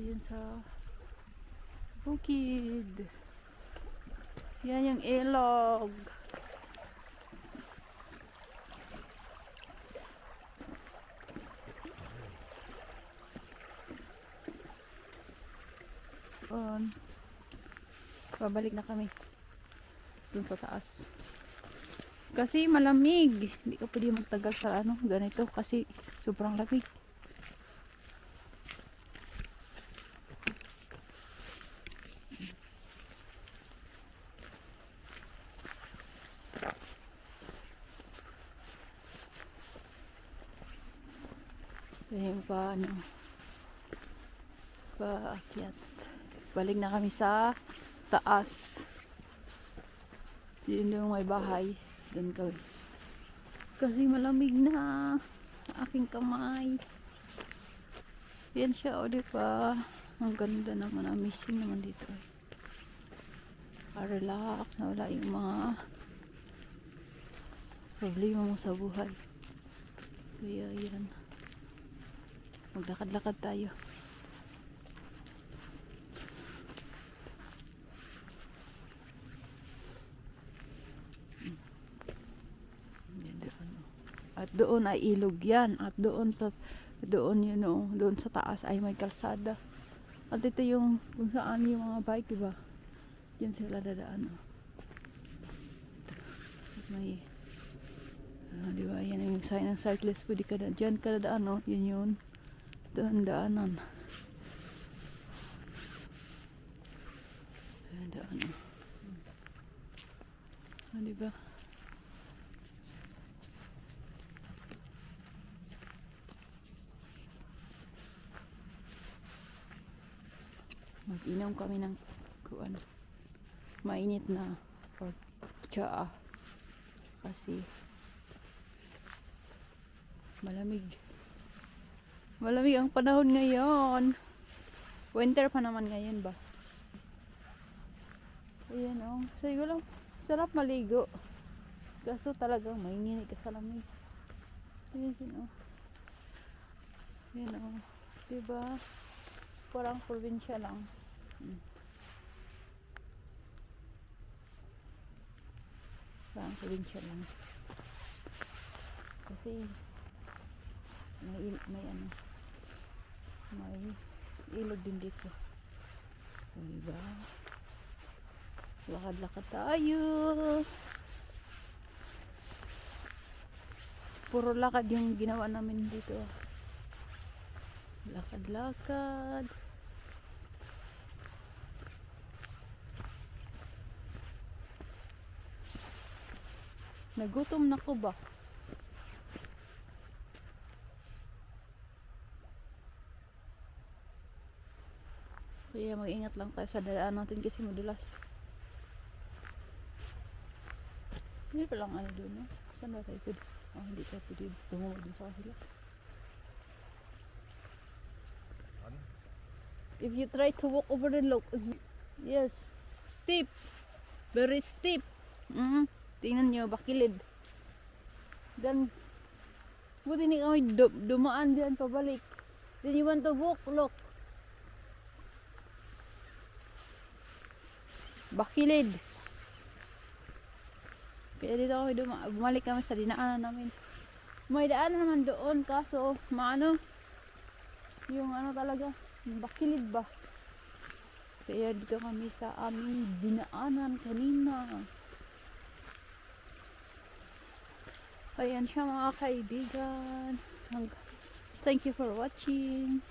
Ayan sa bukid. Yan yung ilog. Babalik na kami dun sa taas. Kasi malamig. Hindi ka pwede magtagal sa ganito kasi sobrang lamig. Yung paakyat. Balik na kami sa taas. Yun yung may bahay. Doon kami. Kasi malamig na aking kamay. Yan siya, o diba? Ang ganda naman. Amazing naman dito. Relax. Nawala yung mga problema mo sa buhay. Kaya yan. Maglakad-lakad tayo. At doon ay ilog yan. At doon yun doon sa taas ay may kalsada. At ito yung kung saan yung mga bike, diba? Diyan sila dadaan. At may diba? Yan yung sign ng cyclist. Pwede ka na. Diyan ka dadaan, Yun yun. Doon daanan. Daanan. Diba? Mag-inom kami ng mainit na or tsaa kasi malamig ang panahon ngayon. Winter pa naman ngayon ba? Ayan siguro lang sarap maligo kaso talagang mainit ka sa lamig. Ayan diba parang probinsya lang. Parang probinsya lang. Kasi may ilog din dito. Diba? Lakad-lakad tayo. Puro lakad yung ginawa namin dito. Lakad-lakad. Nagutom na ko ba? Kaya mag-ingat lang tayo sa dadaan natin kasi madulas. Hindi pa lang doon, Saan ba tayo pwede? Hindi tayo pwede dumungo dun sa kanila. If you try to walk over the look, yes, steep, very steep. Tingnan nyo, bakilid. Then, buti ni kami dumaan diyan pabalik. Then you want to walk, look. Bakilid. Kaya dito kami bumalik kami sa dinaanan namin. May daanan naman doon kaso yung talaga, bakilid ba? Kaya dito kami sa aming dinaanan kanina. Ayan siya mga kaibigan. Thank you for watching.